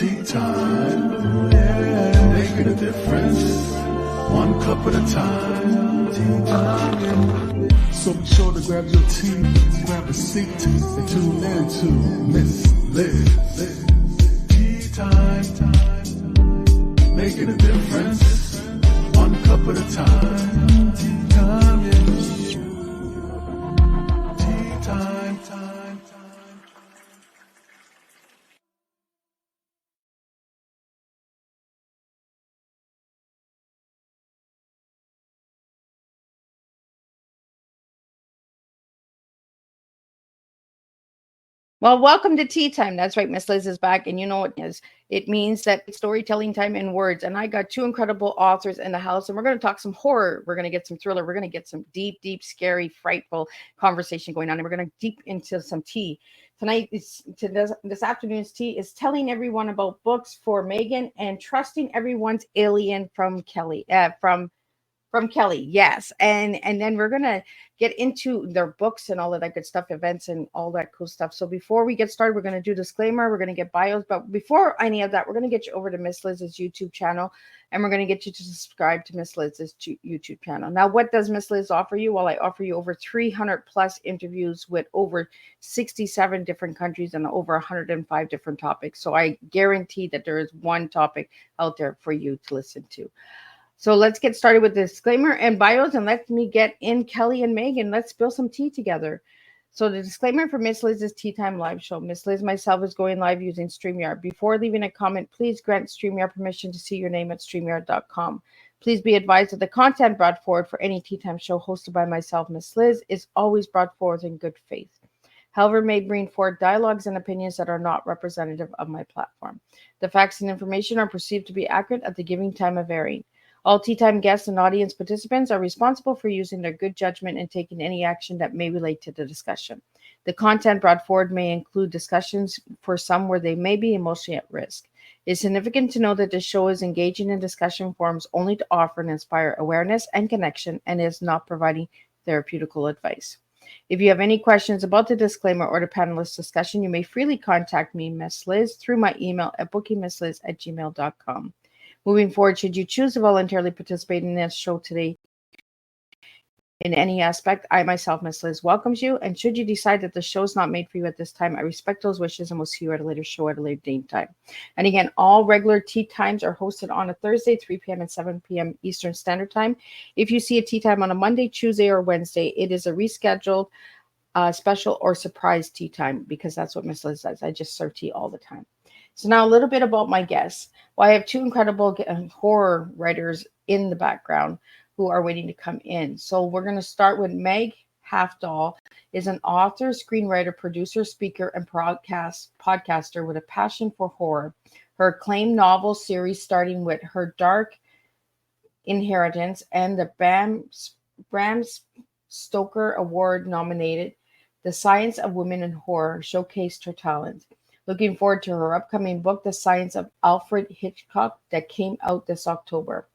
Tea time, yeah, making a difference, one cup at a time. Tea time, yeah. So be sure to grab your tea, grab a seat, and tune in to Miss Liz. Tea time, making a difference, one cup at a time. Tea time, yeah. Tea time, time. Well, welcome to Tea Time. That's right, Miss Liz is back, and you know what it is. It means that it's storytelling time in words, and I got two incredible authors in the house, and we're going to talk some horror. We're going to get some thriller. We're going to get some deep, deep, scary, frightful conversation going on, and we're going to deep into some tea. Tonight, this afternoon's tea is telling everyone about books for Megan and trusting everyone's alien from Kelly, from Kelly, yes. And then we're gonna get into their books and all of that good stuff, events and all that cool stuff. So before we get started, we're gonna do disclaimer, we're gonna get bios, but before any of that, we're gonna get you over to Miss Liz's YouTube channel and we're gonna get you to subscribe to Miss Liz's YouTube channel. Now, what does Miss Liz offer you? Well, I offer you over 300 plus interviews with over 67 different countries and over 105 different topics. So I guarantee that there is one topic out there for you to listen to. So let's get started with the disclaimer and bios, and let me get in Kelly and Megan. Let's spill some tea together. So the disclaimer for Miss Liz's Tea Time live show. Miss Liz myself is going live using StreamYard. Before leaving a comment, please grant StreamYard permission to see your name at StreamYard.com. Please be advised that the content brought forward for any Tea Time show hosted by myself, Miss Liz, is always brought forward in good faith. However, may bring forward dialogues and opinions that are not representative of my platform. The facts and information are perceived to be accurate at the giving time of airing. All Tea Time guests and audience participants are responsible for using their good judgment and taking any action that may relate to the discussion. The content brought forward may include discussions for some where they may be emotionally at risk. It is significant to know that this show is engaging in discussion forums only to offer and inspire awareness and connection and is not providing therapeutical advice. If you have any questions about the disclaimer or the panelist discussion, you may freely contact me, Miss Liz, through my email at bookingmissliz@gmail.com. Moving forward, should you choose to voluntarily participate in this show today in any aspect, I myself, Miss Liz, welcomes you. And should you decide that the show is not made for you at this time, I respect those wishes and will see you at a later show at a later date time. And again, all regular tea times are hosted on a Thursday, 3 p.m. and 7 p.m. Eastern Standard Time. If you see a tea time on a Monday, Tuesday, or Wednesday, it is a rescheduled special or surprise tea time, because that's what Miss Liz does. I just serve tea all the time. So now a little bit about my guests. Well, I have two incredible horror writers in the background who are waiting to come in. So we're going to start with Meg Hafdahl, is an author, screenwriter, producer, speaker, and podcaster with a passion for horror. Her acclaimed novel series, starting with Her Dark Inheritance and the Bram Stoker Award nominated The Science of Women in Horror, showcased her talent. Looking forward to her upcoming book, The Science of Alfred Hitchcock, that came out this October.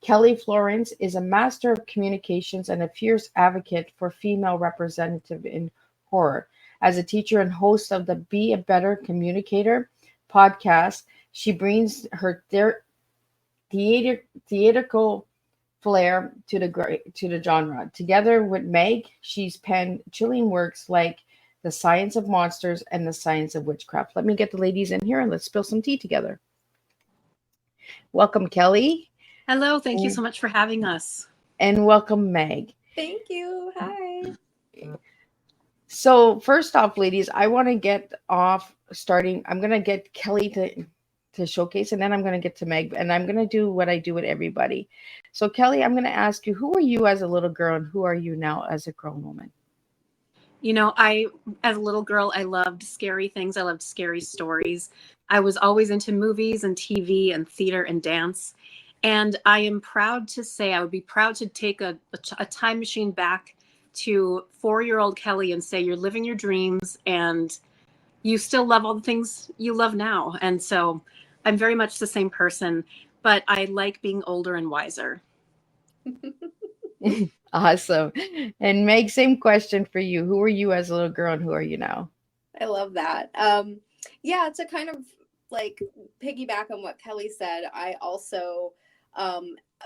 Kelly Florence is a master of communications and a fierce advocate for female representative in horror. As a teacher and host of the Be a Better Communicator podcast, she brings her theatrical flair to the genre. Together with Meg, she's penned chilling works like The Science of Monsters and The Science of Witchcraft. Let me get the ladies in here and let's spill some tea together. Welcome, Kelly. Hello, thank you so much for having us. And welcome, Meg. Thank you. Hi. So first off, ladies, I want to get off starting. I'm going to get Kelly to showcase, and then I'm going to get to Meg, and I'm going to do what I do with everybody. So Kelly, I'm going to ask you, who are you as a little girl and who are you now as a grown woman? You know, as a little girl, I loved scary things. I loved scary stories. I was always into movies and TV and theater and dance. And I am proud to say, I would be proud to take a time machine back to 4-year-old Kelly and say, you're living your dreams and you still love all the things you love now. And so I'm very much the same person, but I like being older and wiser. Awesome. And Meg, same question for you. Who are you as a little girl and who are you now? I love that. Yeah, to kind of like piggyback on what Kelly said, I also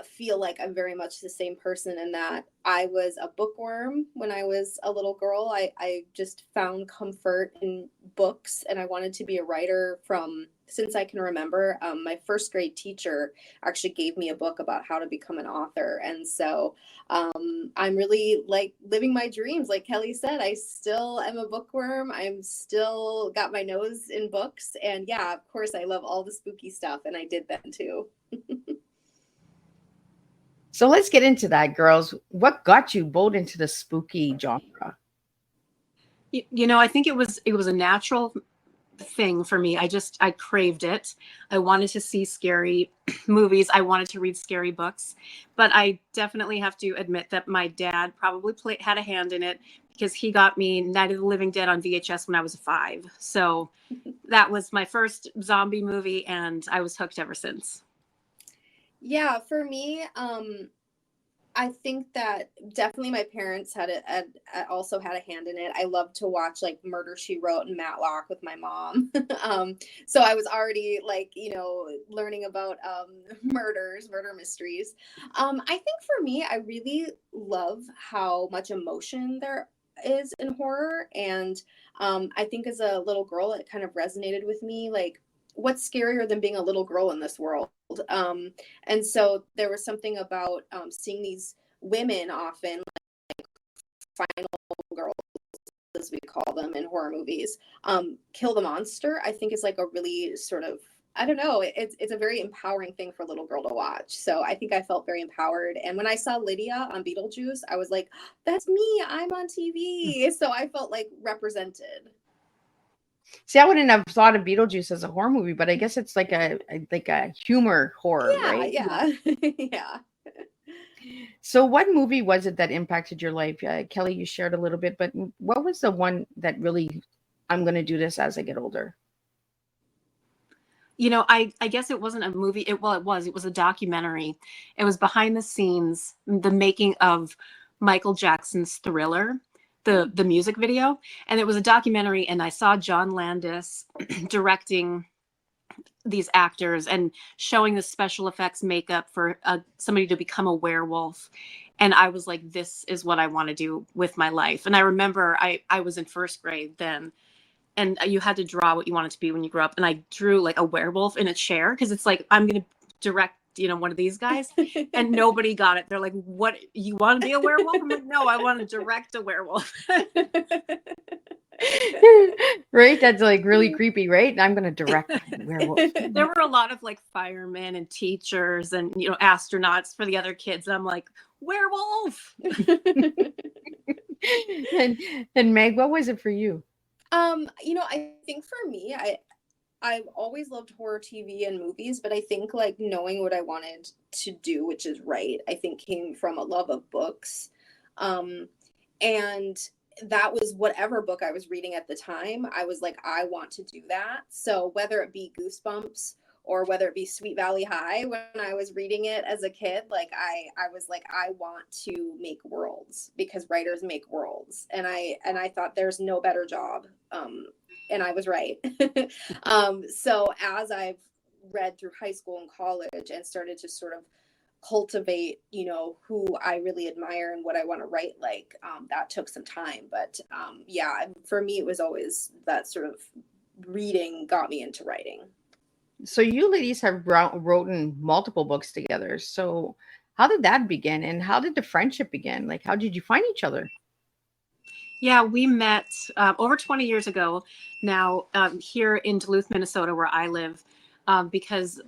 feel like I'm very much the same person in that I was a bookworm when I was a little girl. I just found comfort in books, and I wanted to be a writer from since I can remember. My first grade teacher actually gave me a book about how to become an author. And so I'm really like living my dreams. Like Kelly said, I still am a bookworm. I'm still got my nose in books. And yeah, of course, I love all the spooky stuff. And I did then too. So let's get into that, girls. What got you both into the spooky genre? I think it was a natural thing for me. I craved it. I wanted to see scary movies. I wanted to read scary books, but I definitely have to admit that my dad probably had a hand in it because he got me Night of the Living Dead on VHS when I was 5. So that was my first zombie movie, and I was hooked ever since. Yeah, for me, I think that definitely my parents also had a hand in it. I love to watch like Murder She Wrote and Matlock with my mom. So I was already like, learning about murder mysteries. I think for me, I really love how much emotion there is in horror. And I think as a little girl, it kind of resonated with me. Like, what's scarier than being a little girl in this world? And so there was something about seeing these women, often like final girls, as we call them in horror movies, kill the monster. I think is like a really sort of, I don't know, it's a very empowering thing for a little girl to watch. So I think I felt very empowered. And when I saw Lydia on Beetlejuice, I was like, that's me, I'm on TV. So I felt like represented. See, I wouldn't have thought of Beetlejuice as a horror movie, but I guess it's like a humor horror, right? Yeah. Yeah. So, what movie was it that impacted your life? Kelly, you shared a little bit, but what was the one that really, I'm going to do this as I get older? I guess it wasn't a movie. It was a documentary. It was behind the scenes, the making of Michael Jackson's Thriller, the music video. And it was a documentary, and I saw John Landis directing these actors and showing the special effects makeup for somebody to become a werewolf. And I was like, this is what I want to do with my life. And I remember I was in first grade then, and you had to draw what you wanted to be when you grew up. And I drew like a werewolf in a chair because it's like, I'm going to direct, one of these guys. And nobody got it. They're like, what, you want to be a werewolf? I'm like, no, I want to direct a werewolf. Right? That's like really creepy, right? I'm going to direct werewolf. There were a lot of like firemen and teachers and, astronauts for the other kids. And I'm like, werewolf. and Meg, what was it for you? I think for me, I've always loved horror TV and movies, but I think like knowing what I wanted to do, which is write, I think came from a love of books. And that was whatever book I was reading at the time. I was like, I want to do that. So whether it be Goosebumps or whether it be Sweet Valley High, when I was reading it as a kid, like I was like, I want to make worlds because writers make worlds. And I thought there's no better job. And I was right. So as I've read through high school and college and started to sort of cultivate, who I really admire and what I want to write like, that took some time. But yeah, for me, it was always that sort of reading got me into writing. So you ladies have written multiple books together. So how did that begin, and how did the friendship begin? Like, how did you find each other? Yeah, we met over 20 years ago now, here in Duluth, Minnesota, where I live, because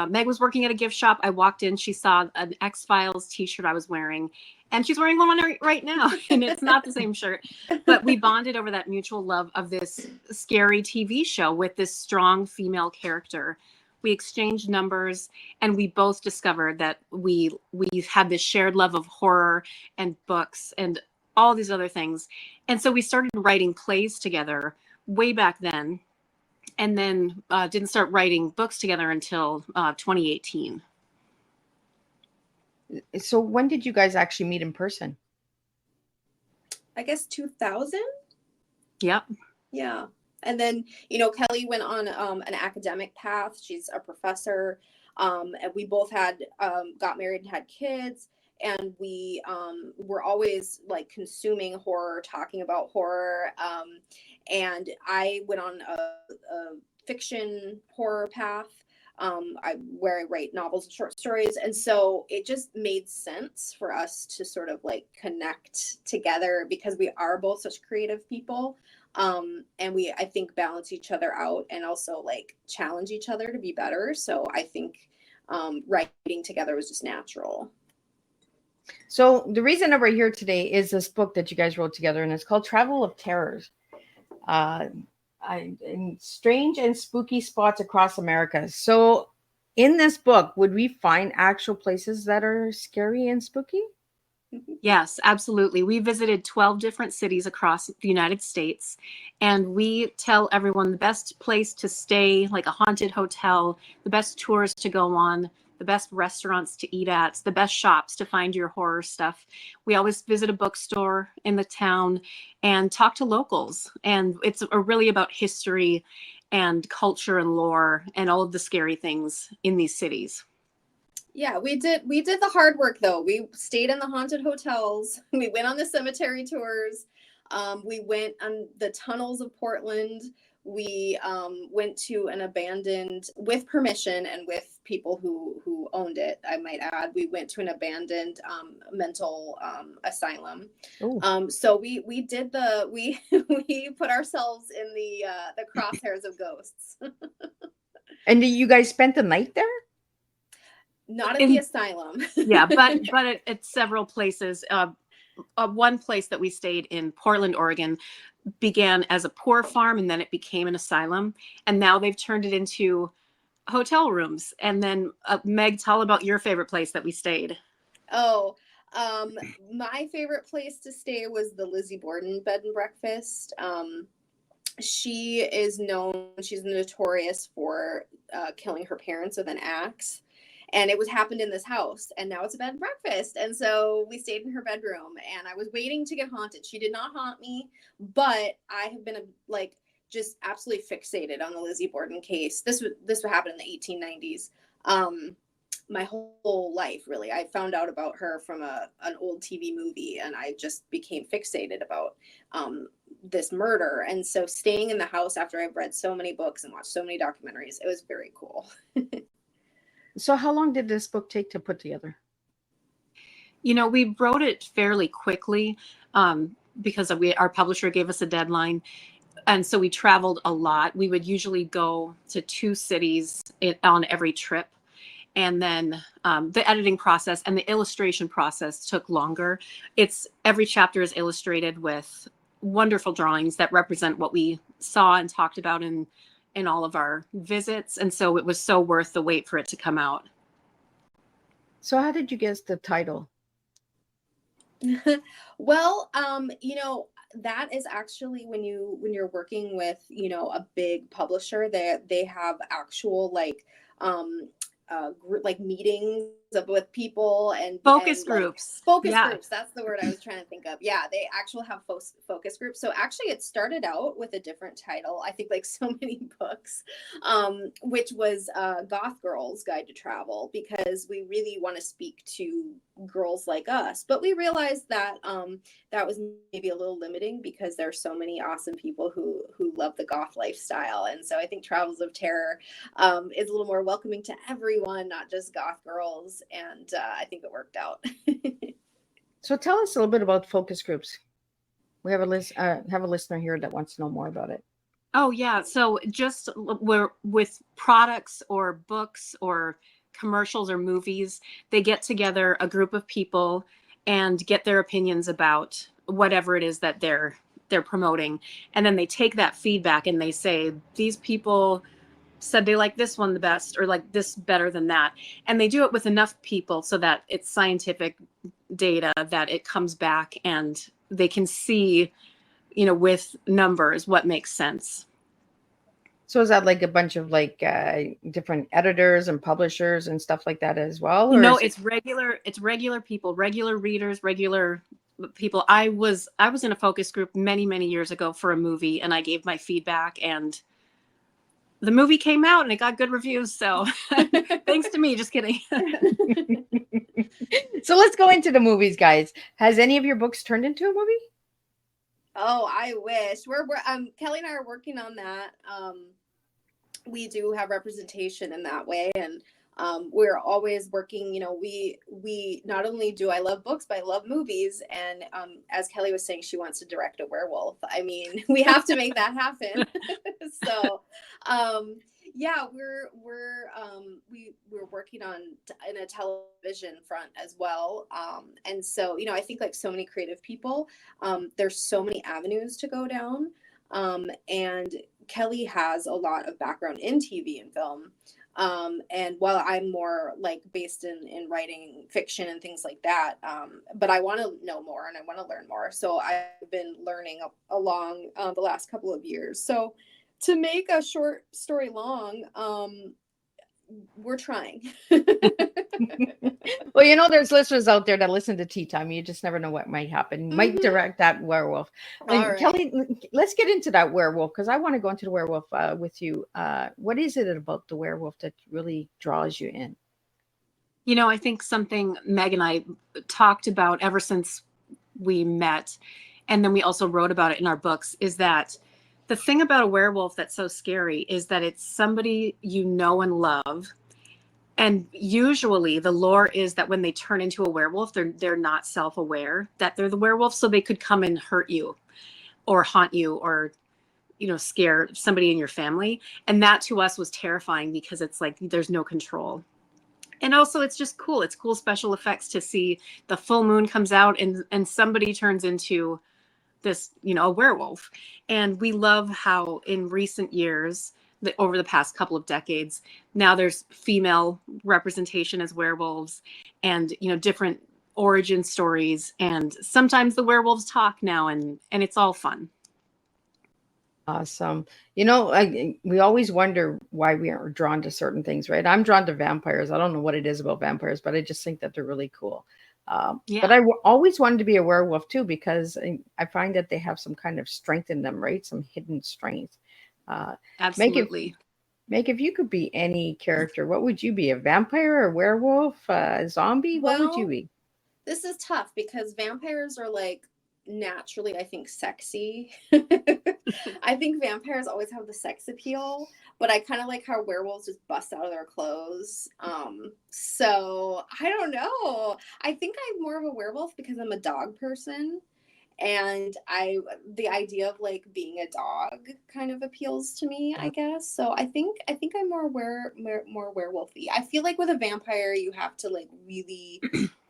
Meg was working at a gift shop. I walked in, she saw an X-Files t-shirt I was wearing, and she's wearing one right now, and it's not the same shirt. But we bonded over that mutual love of this scary TV show with this strong female character. We exchanged numbers, and we both discovered that we had this shared love of horror and books and all these other things. And so we started writing plays together way back then, and then didn't start writing books together until 2018. So when did you guys actually meet in person? I guess 2000. Yep. Yeah. And then, Kelly went on an academic path. She's a professor. And we both had got married and had kids. And we were always like consuming horror, talking about horror. And I went on a fiction horror path. Where I write novels and short stories. And so it just made sense for us to sort of like connect together because we are both such creative people. And we, I think, balance each other out and also like challenge each other to be better. So I think writing together was just natural. So the reason that we're here today is this book that you guys wrote together, and it's called Travel of Terrors. In strange and spooky spots across America. So in this book, would we find actual places that are scary and spooky? Yes, absolutely. We visited 12 different cities across the United States, and we tell everyone the best place to stay, like a haunted hotel, the best tours to go on, the best restaurants to eat at, the best shops to find your horror stuff. We always visit a bookstore in the town and talk to locals. And it's really about history and culture and lore and all of the scary things in these cities. Yeah, we did the hard work though. We stayed in the haunted hotels. We went on the cemetery tours. We went on the tunnels of Portland. We went to an abandoned, with permission and with people who owned it, I might add, we went to an abandoned mental asylum. So we did we put ourselves in the crosshairs of ghosts. And you guys spent the night there? Not at the asylum. Yeah, but at several places. One place that we stayed in, Portland, Oregon, began as a poor farm and then it became an asylum. And now they've turned it into hotel rooms. And then Meg, tell about your favorite place that we stayed. Oh, my favorite place to stay was the Lizzie Borden bed and breakfast. She's notorious for killing her parents with an axe. And it happened in this house, and now it's a bed and breakfast. And so we stayed in her bedroom, and I was waiting to get haunted. She did not haunt me, but I have been just absolutely fixated on the Lizzie Borden case. This would happen in the 1890s. My whole life, really. I found out about her from an old TV movie, and I just became fixated about this murder. And so staying in the house after I've read so many books and watched so many documentaries, it was very cool. So how long did this book take to put together? We wrote it fairly quickly because our publisher gave us a deadline. And so we traveled a lot. We would usually go to 2 cities on every trip. And then the editing process and the illustration process took longer. Every chapter is illustrated with wonderful drawings that represent what we saw and talked about in all of our visits. And so it was so worth the wait for it to come out. So how did you guess the title? Well, that is actually when you're working with, a big publisher, they have actual meetings with people and focus groups. Groups. That's the word I was trying to think of. Yeah, they actually have focus groups. So actually it started out with a different title, I think, like so many books, which was Goth Girls Guide to Travel, because we really want to speak to girls like us. But we realized that that was maybe a little limiting because there are so many awesome people who love the goth lifestyle. And so I think Travels of Terror is a little more welcoming to everyone, not just goth girls. And I think it worked out. So tell us a little bit about focus groups. We have a listener here that wants to know more about it. Oh yeah, so just with products or books or commercials or movies, they get together a group of people and get their opinions about whatever it is that they're promoting, and then they take that feedback and they say, these people said they like this one the best, or like this better than that. And they do it with enough people so that it's scientific data, that it comes back and they can see, with numbers, what makes sense. So is that like a bunch of different editors and publishers and stuff like that as well? No, it's regular people, regular readers, regular people. I was in a focus group many years ago for a movie, and I gave my feedback, and the movie came out and it got good reviews. So thanks to me. Just kidding. So let's go into the movies, guys. Has any of your books turned into a movie? Oh, I wish. We're Kelly and I are working on that. We do have representation in that way, and we're always working. You know, we not only do I love books, but I love movies. And as Kelly was saying, she wants to direct a werewolf. I mean, we have to make that happen. So, yeah, we're working on in a television front as well. And so, you know, I think like so many creative people, there's so many avenues to go down. And Kelly has a lot of background in TV and film. And while I'm more like based in writing fiction and things like that, but I want to know more and I want to learn more. So I've been learning along the last couple of years. So to make a short story long, we're trying. Well, you know, there's listeners out there that listen to Tea Time. You just never know what might happen. You might direct that werewolf. And right. Kelly, let's get into that werewolf because I want to go into the werewolf with you. What is it about the werewolf that really draws you in? You know, I think something Meg and I talked about ever since we met, and then we also wrote about it in our books, is that the thing about a werewolf that's so scary is that it's somebody you know and love. And usually the lore is that when they turn into a werewolf, they're not self-aware that they're the werewolf, so they could come and hurt you or haunt you or, you know, scare somebody in your family. And that to us was terrifying because it's like there's no control. And also it's just cool. It's cool special effects to see the full moon comes out and somebody turns into this, you know, a werewolf. And we love how in recent years, over the past couple of decades, now there's female representation as werewolves and, you know, different origin stories. And sometimes the werewolves talk now and it's all fun. Awesome. You know, we always wonder why we aren't drawn to certain things, right? I'm drawn to vampires. I don't know what it is about vampires, but I just think that they're really cool. Yeah. But I always wanted to be a werewolf too, because I find that they have some kind of strength in them, right? Some hidden strength. Absolutely. Meg, if you could be any character, what would you be? A vampire, a werewolf, a zombie? What would you be? This is tough because vampires are like naturally, I think, sexy. I think vampires always have the sex appeal, but I kind of like how werewolves just bust out of their clothes. So I don't know. I think I'm more of a werewolf because I'm a dog person. And the idea of like being a dog kind of appeals to me, I guess. So I think I'm more werewolfy. I feel like with a vampire, you have to like really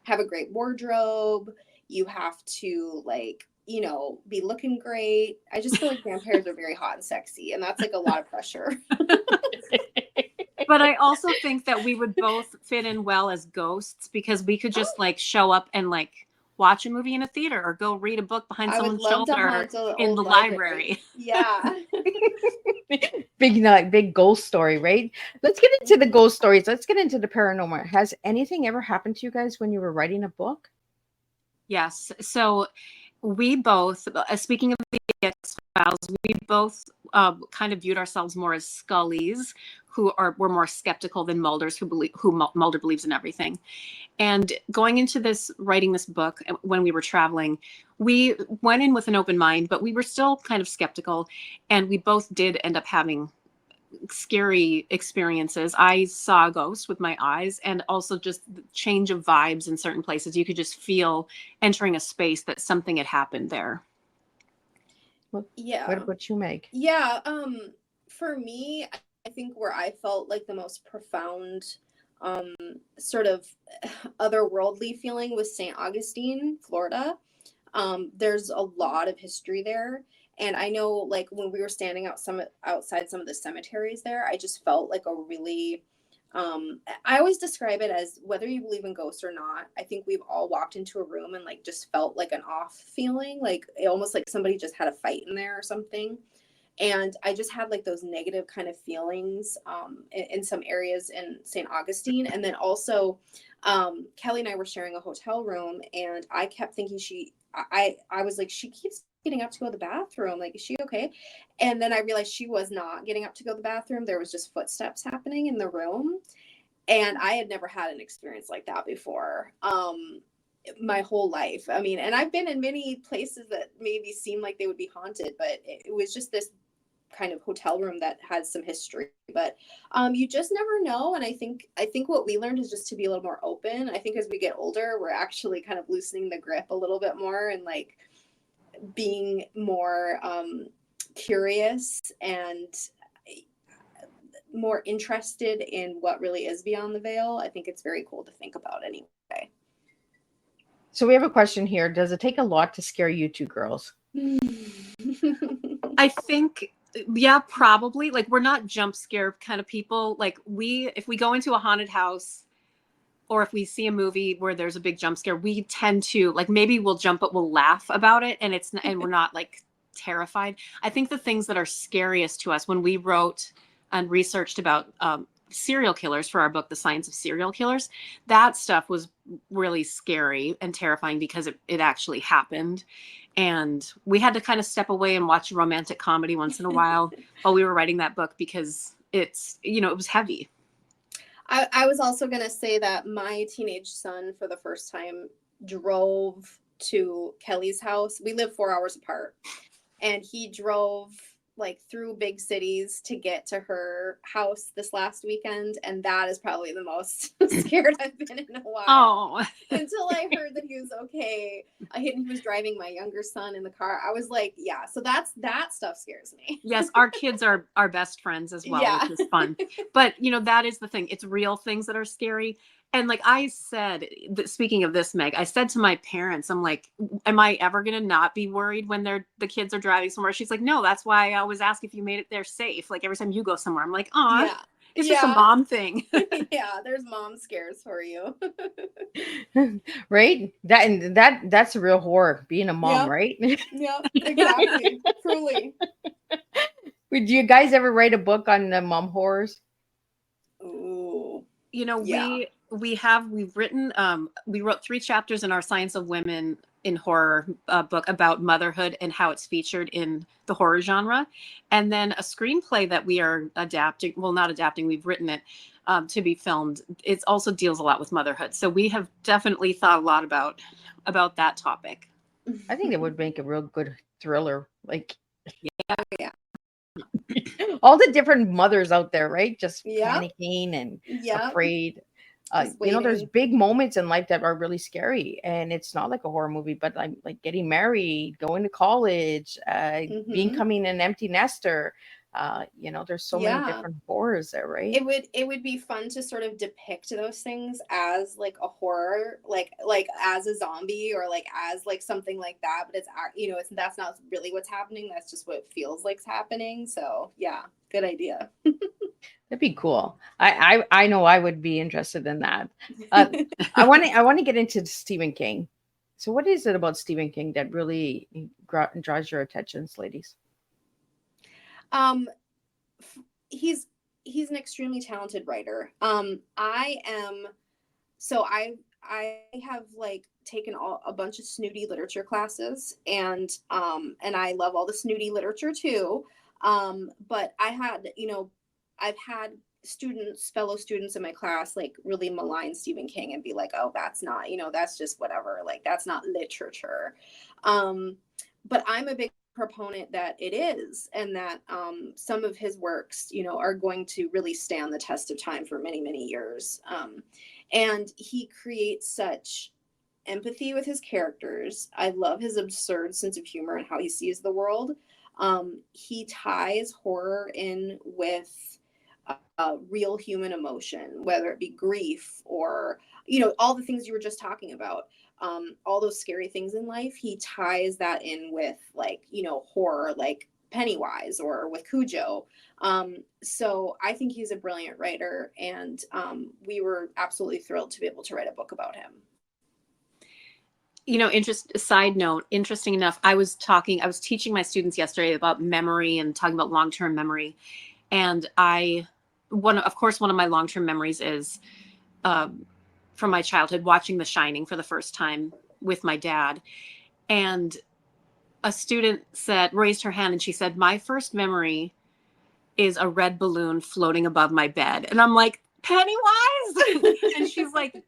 have a great wardrobe. You have to like, you know, be looking great. I just feel like vampires are very hot and sexy, and that's like a lot of pressure. But I also think that we would both fit in well as ghosts because we could just like show up and like watch a movie in a theater or go read a book behind someone's shoulder in the library. Yeah. Big ghost story, right? Let's get into the ghost stories. Let's get into the paranormal. Has anything ever happened to you guys when you were writing a book? Yes. So we both, speaking of the X-Files, we both kind of viewed ourselves more as Scullys, were more skeptical than Mulders, who Mulder believes in everything. And going into writing this book, when we were traveling, we went in with an open mind, but we were still kind of skeptical. And we both did end up having scary experiences. I saw a ghost with my eyes, and also just the change of vibes in certain places. You could just feel entering a space that something had happened there. Yeah. What about you, Meg? Yeah. For me, I think where I felt like the most profound sort of otherworldly feeling was St. Augustine, Florida. There's a lot of history there. And I know like when we were standing outside some of the cemeteries there, I just felt like a really, I always describe it as whether you believe in ghosts or not, I think we've all walked into a room and like just felt like an off feeling, like almost like somebody just had a fight in there or something. And I just had like those negative kind of feelings in some areas in St. Augustine. And then also Kelly and I were sharing a hotel room, and I kept thinking I was like, she keeps getting up to go to the bathroom. Like, is she okay? And then I realized she was not getting up to go to the bathroom. There was just footsteps happening in the room. And I had never had an experience like that before. My whole life. I mean, and I've been in many places that maybe seem like they would be haunted, but it was just this kind of hotel room that has some history. But you just never know. And I think what we learned is just to be a little more open. I think as we get older, we're actually kind of loosening the grip a little bit more and like being more curious and more interested in what really is beyond the veil. I think it's very cool to think about anyway. So we have a question here. Does it take a lot to scare you two girls? I think, yeah, probably. Like, we're not jump scare kind of people. Like, if we go into a haunted house or if we see a movie where there's a big jump scare, we tend to, like, maybe we'll jump, but we'll laugh about it. And we're not like terrified. I think the things that are scariest to us when we wrote and researched about serial killers for our book, The Science of Serial Killers, that stuff was really scary and terrifying because it actually happened. And we had to kind of step away and watch a romantic comedy once in a while we were writing that book because it was heavy. I was also going to say that my teenage son, for the first time, drove to Kelly's house. We live 4 hours apart. And he drove like through big cities to get to her house this last weekend. And that is probably the most scared I've been in a while. Oh. Until I heard that he was okay. He was driving my younger son in the car. I was like, yeah, so that stuff scares me. Yes, our kids are our best friends as well, Yeah. which is fun. But, that is the thing. It's real things that are scary. And like I said, speaking of this, Meg, I said to my parents, I'm like, am I ever going to not be worried when the kids are driving somewhere? She's like, no, that's why I always ask if you made it there safe. Like every time you go somewhere, I'm like, oh, yeah. It's just a mom thing. Yeah, there's mom scares for you. Right? That's a real horror, being a mom, right? Yeah, exactly. Truly. Would you guys ever write a book on the mom horrors? Ooh. We've written, we wrote 3 chapters in our Science of Women in Horror book about motherhood and how it's featured in the horror genre. And then a screenplay that we are adapting, well, not adapting, we've written it to be filmed. It also deals a lot with motherhood. So we have definitely thought a lot about that topic. I think it would make a real good thriller. Like, yeah. All the different mothers out there, right? Just panicking and afraid. There's big moments in life that are really scary, and it's not like a horror movie, but like getting married, going to college, becoming an empty nester. There's so many different horrors there, right? It would be fun to sort of depict those things as like a horror, like as a zombie or like as like something like that. But that's not really what's happening. That's just what it feels like's happening. So yeah, good idea. That'd be cool. I know I would be interested in that. I want to get into Stephen King. So what is it about Stephen King that really draws your attentions, ladies? He's an extremely talented writer. I have like taken a bunch of snooty literature classes, and I love all the snooty literature too. But I've had fellow students in my class, like really malign Stephen King and be like, oh, that's not, that's just whatever. Like, that's not literature. But I'm a big proponent that it is, and that some of his works, are going to really stand the test of time for many, many years. And he creates such empathy with his characters. I love his absurd sense of humor and how he sees the world. He ties horror in with real human emotion, whether it be grief or, all the things you were just talking about. All those scary things in life, he ties that in with like, horror, like Pennywise or with Cujo. So I think he's a brilliant writer, and we were absolutely thrilled to be able to write a book about him. Side note, interesting enough, I was teaching my students yesterday about memory and talking about long-term memory. And one of my long-term memories is from my childhood, watching The Shining for the first time with my dad. And a student raised her hand and she said, my first memory is a red balloon floating above my bed. And I'm like, Pennywise? And she's like,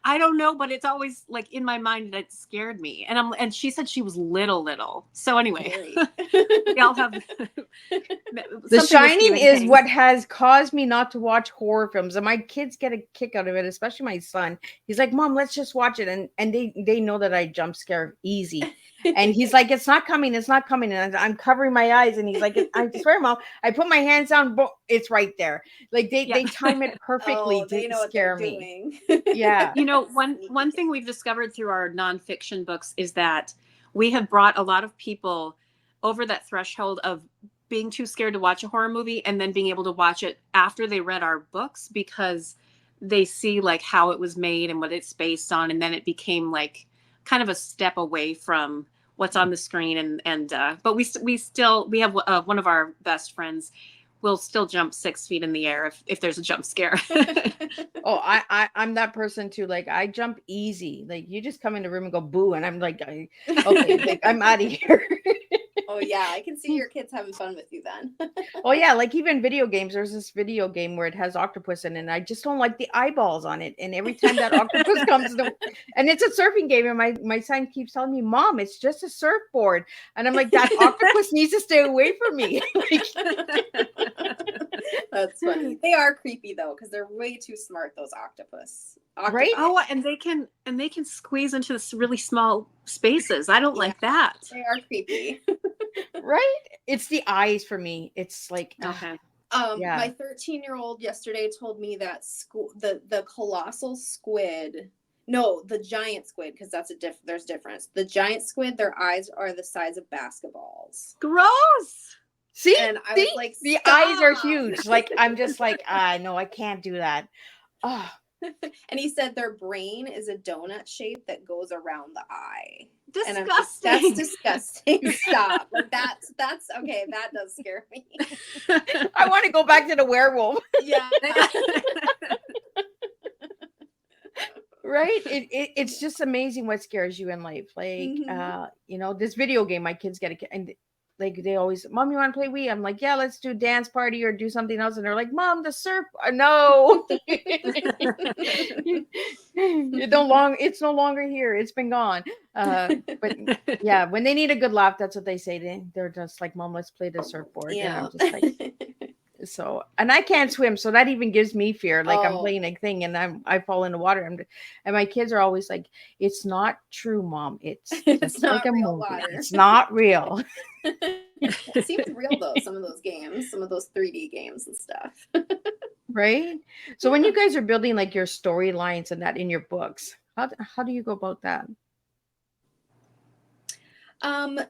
I don't know, but it's always like in my mind that it scared me. And she said she was little. So anyway, we all have The Shining is what has caused me not to watch horror films, and my kids get a kick out of it, especially my son. He's like, Mom, let's just watch it. And they know that I jump scare easy. And he's like, it's not coming. And I'm covering my eyes. And he's like, I swear, Mom, I put my hands down, it's right there. Like they time it perfectly to scare me. Yeah. You know, one thing we've discovered through our nonfiction books is that we have brought a lot of people over that threshold of being too scared to watch a horror movie and then being able to watch it after they read our books, because they see like how it was made and what it's based on. And then it became like kind of a step away from what's on the screen. But we have one of our best friends will still jump 6 feet in the air if there's a jump scare. Oh, I'm that person too. Like I jump easy. Like you just come in the room and go boo, and I'm like, okay, like, I'm out of here. Oh yeah, I can see your kids having fun with you then. Oh yeah, like even video games. There's this video game where it has octopus in it, and I just don't like the eyeballs on it. And every time that octopus comes, and it's a surfing game, and my son keeps telling me, Mom, it's just a surfboard, and I'm like, that octopus needs to stay away from me. That's funny. They are creepy though, because they're way too smart. Those octopus. Right? Oh, and they can squeeze into this really small spaces. I don't like that. They are creepy. Right? It's the eyes for me. It's like okay. My 13-year-old yesterday told me that the colossal squid, no, the giant squid, because there's difference. The giant squid, their eyes are the size of basketballs. Gross. See, and I was like, the eyes are huge. Like I'm just like, no, I can't do that. Oh. And he said their brain is a donut shape that goes around the eye. Disgusting. And that's disgusting. Stop. Like that's okay. That does scare me. I want to go back to the werewolf. Yeah. Right? It's just amazing what scares you in life. Like, this video game, my kids get and like they always, Mom, you want to play Wii? I'm like, yeah, let's do dance party or do something else. And they're like, Mom, the surf. No. It's no longer here. It's been gone. But yeah, when they need a good laugh, that's what they say. They're just like, Mom, let's play the surfboard. Yeah. And I'm just like, so, and I can't swim, so that even gives me fear. Like I'm playing a thing and I fall in the water, and my kids are always like, "It's not true, Mom. It's not like a real movie. water. It's not real." It seems real though. Some of those games, some of those 3D games and stuff. Right. So when you guys are building like your storylines and that in your books, how do you go about that?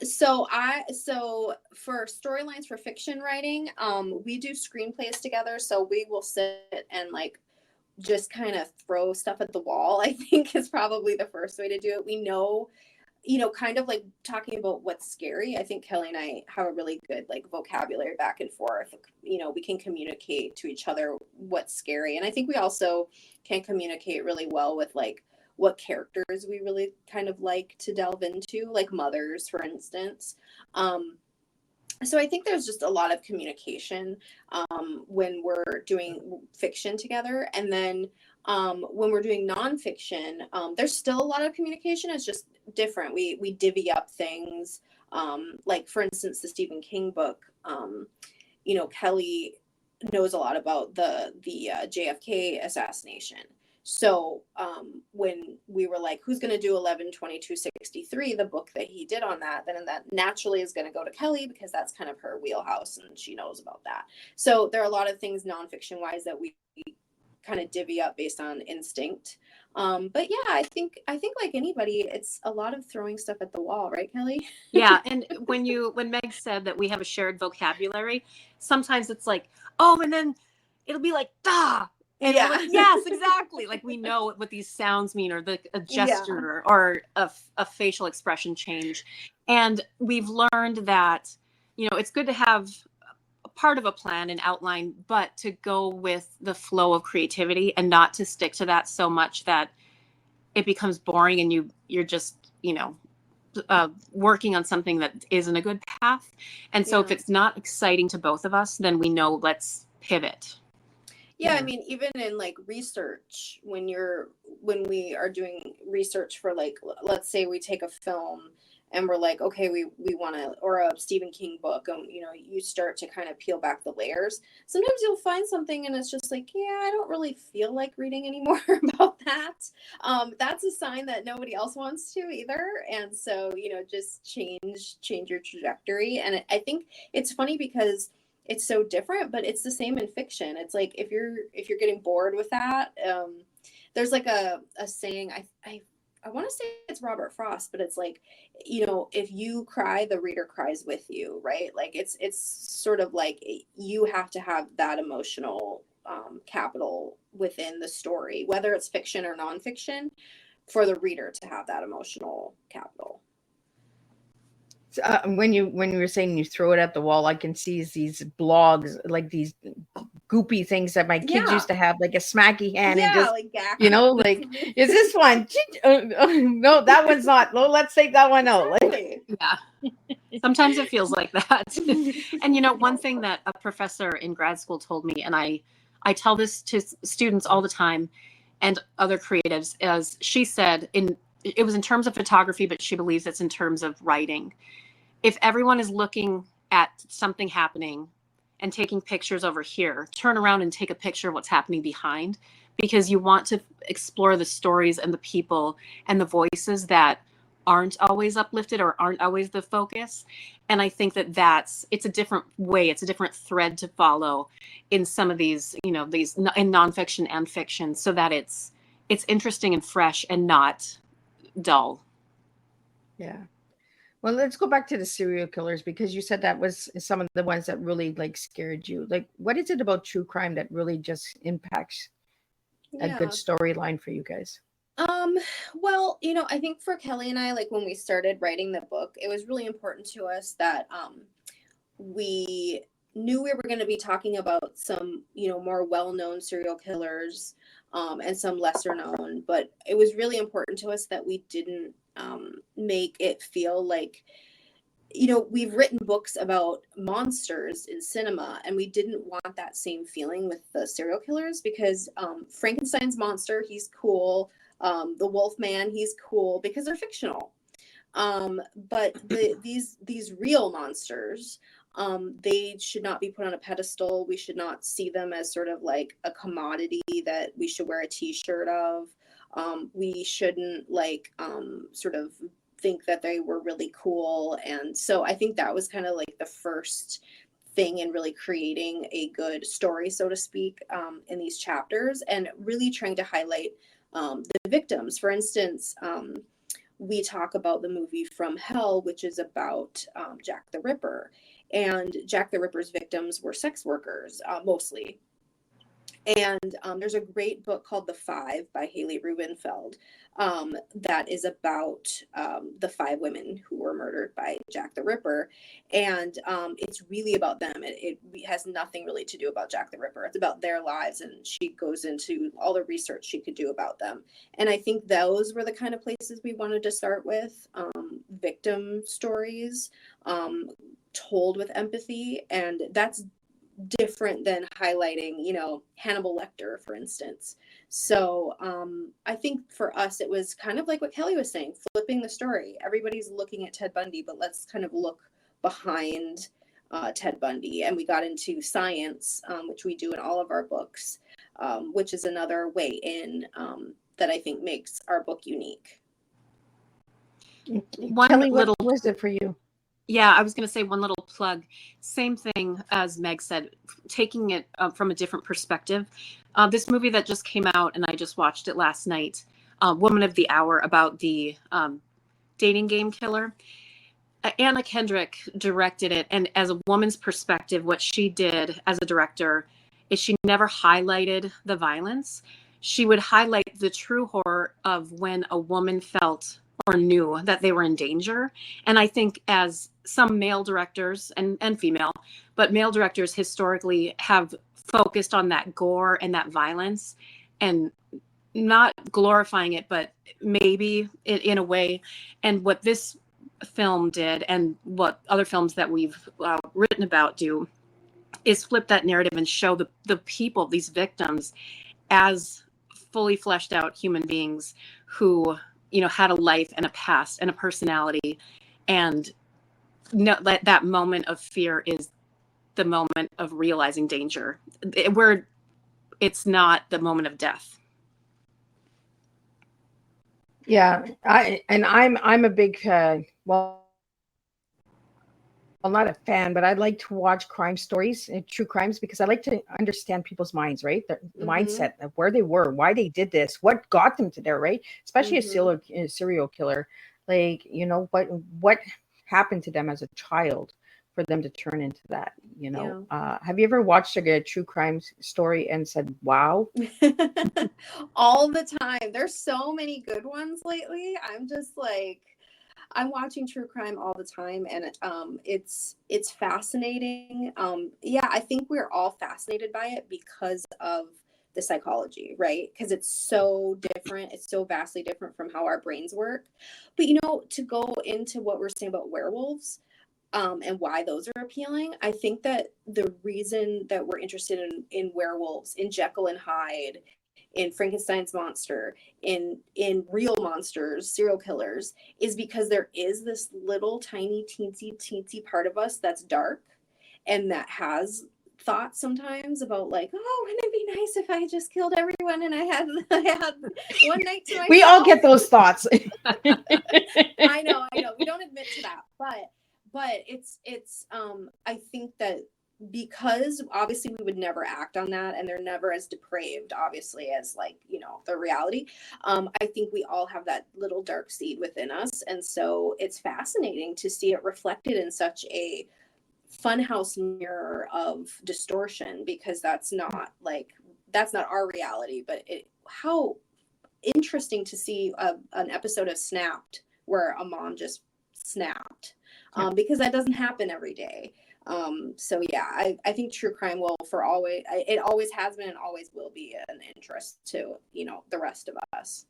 So for storylines for fiction writing, we do screenplays together. So we will sit and like just kind of throw stuff at the wall, I think is probably the first way to do it. We know, kind of like talking about what's scary. I think Kelly and I have a really good like vocabulary back and forth. We can communicate to each other what's scary. And I think we also can communicate really well with like what characters we really kind of like to delve into, like mothers, for instance. So I think there's just a lot of communication when we're doing fiction together. And then when we're doing nonfiction, there's still a lot of communication. It's just different. We divvy up things. Like, for instance, the Stephen King book, Kelly knows a lot about the JFK assassination. So when we were like, who's going to do 11/22/63, the book that he did on that, then that naturally is going to go to Kelly because that's kind of her wheelhouse and she knows about that. So there are a lot of things nonfiction wise that we kind of divvy up based on instinct. But yeah, I think like anybody, it's a lot of throwing stuff at the wall, right, Kelly? Yeah. And when Meg said that we have a shared vocabulary, sometimes it's like, oh, and then it'll be like, "Da." And yeah. like, yes, exactly. Like we know what these sounds mean, or a gesture or a facial expression change. And we've learned that, it's good to have a part of a plan and outline, but to go with the flow of creativity and not to stick to that so much that it becomes boring and you're just, working on something that isn't a good path. And so if it's not exciting to both of us, then we know, let's pivot. Yeah, I mean, even in like research, when we are doing research for, like, let's say we take a film and we're like, okay, we want to, or a Stephen King book, and you start to kind of peel back the layers. Sometimes you'll find something and it's just like, yeah, I don't really feel like reading anymore about that. That's a sign that nobody else wants to either. And so, just change your trajectory. And I think it's funny because it's so different, but it's the same in fiction. It's like, if you're getting bored with that, there's like a saying, I want to say it's Robert Frost, but it's like, if you cry, the reader cries with you, right? Like it's sort of like you have to have that emotional capital within the story, whether it's fiction or nonfiction, for the reader to have that emotional capital. When you were saying you throw it at the wall, I can see these blogs, like these goopy things that my kids used to have, like a smacky hand, and just, like like, is this one? No, that one's not. No, let's take that one out. Exactly. Yeah. Sometimes it feels like that. And one thing that a professor in grad school told me, and I tell this to students all the time and other creatives, as she said, it was in terms of photography, but she believes it's in terms of writing. If everyone is looking at something happening and taking pictures over here, turn around and take a picture of what's happening behind, because you want to explore the stories and the people and the voices that aren't always uplifted or aren't always the focus. And I think it's a different way, it's a different thread to follow in some of these, these in nonfiction and fiction, so that it's interesting and fresh and not dull. Yeah. Well, let's go back to the serial killers, because you said that was some of the ones that really like scared you. Like, what is it about true crime that really just impacts a good storyline for you guys? Well, I think for Kelly and I, like when we started writing the book, it was really important to us that we knew we were going to be talking about some, more well-known serial killers, and some lesser known, but it was really important to us that we didn't make it feel like, we've written books about monsters in cinema, and we didn't want that same feeling with the serial killers, because Frankenstein's monster, he's cool. The Wolfman, he's cool because they're fictional. But these real monsters, they should not be put on a pedestal. We should not see them as sort of like a commodity that we should wear a t-shirt of. We shouldn't sort of think that they were really cool. And so I think that was kind of like the first thing in really creating a good story, so to speak, in these chapters, and really trying to highlight the victims. For instance, we talk about the movie From Hell, which is about Jack the Ripper. And Jack the Ripper's victims were sex workers, mostly. And there's a great book called The Five by Haley Rubenfeld that is about the 5 women who were murdered by Jack the Ripper. And it's really about them. It has nothing really to do about Jack the Ripper. It's about their lives, and she goes into all the research she could do about them. And I think those were the kind of places we wanted to start with, victim stories told with empathy. And that's different than highlighting, Hannibal Lecter, for instance. So I think for us, it was kind of like what Kelly was saying, flipping the story. Everybody's looking at Ted Bundy, but let's kind of look behind Ted Bundy. And we got into science, which we do in all of our books, which is another way in that I think makes our book unique. Kelly, what was it for you? Yeah, I was going to say one little plug. Same thing as Meg said, taking it from a different perspective. This movie that just came out, and I just watched it last night, Woman of the Hour, about the dating game killer. Anna Kendrick directed it, and as a woman's perspective, what she did as a director is she never highlighted the violence. She would highlight the true horror of when a woman felt or knew that they were in danger. And I think as some male directors and female, but male directors historically have focused on that gore and that violence, and not glorifying it, but maybe in a way. And what this film did, and what other films that we've written about do, is flip that narrative and show the people, these victims, as fully fleshed out human beings who, had a life and a past and a personality. And that moment of fear is the moment of realizing danger, where it's not the moment of death. Yeah, I'm a big well, not a fan, but I like to watch crime stories and true crimes because I like to understand people's minds, right? The mindset of where they were, why they did this, what got them to there, right? Especially a serial killer, like what happened to them as a child for them to turn into that. Have you ever watched a true crime story and said, "Wow"? All the time. There's so many good ones lately. I'm just like, I'm watching true crime all the time, and it's fascinating. Yeah, I think we're all fascinated by it because of the psychology, right? Because it's so different. It's so vastly different from how our brains work. But to go into what we're saying about werewolves, and why those are appealing, I think that the reason that we're interested in werewolves, in Jekyll and Hyde, in Frankenstein's monster, in real monsters, serial killers, is because there is this little tiny teensy part of us that's dark and that has thoughts sometimes about, like, oh, wouldn't it be nice if I just killed everyone and I had one night to myself. We all get those thoughts. I know. We don't admit to that, but it's I think that because obviously we would never act on that, and they're never as depraved, obviously, as, like, the reality. I think we all have that little dark seed within us, and so it's fascinating to see it reflected in such a funhouse mirror of distortion, because that's not our reality. But how interesting to see an episode of Snapped where a mom just snapped, because that doesn't happen every day. So yeah, I think true crime will it always has been and always will be an interest to the rest of us.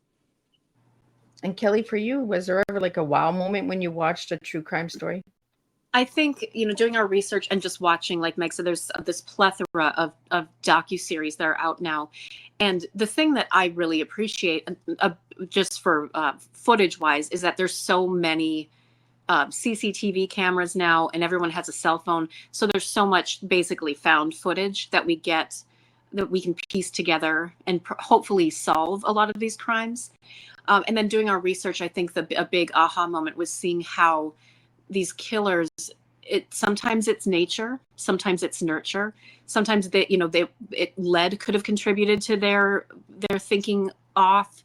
And Kelly, for you, was there ever like a wow moment when you watched a true crime story? I think, doing our research and just watching, like Meg said, there's this plethora of docuseries that are out now. And the thing that I really appreciate, just for footage wise, is that there's so many CCTV cameras now, and everyone has a cell phone. So there's so much basically found footage that we get, that we can piece together and hopefully solve a lot of these crimes. And then doing our research, I think a big aha moment was seeing how these killers, sometimes it's nature, sometimes it's nurture, sometimes lead could have contributed to their thinking off.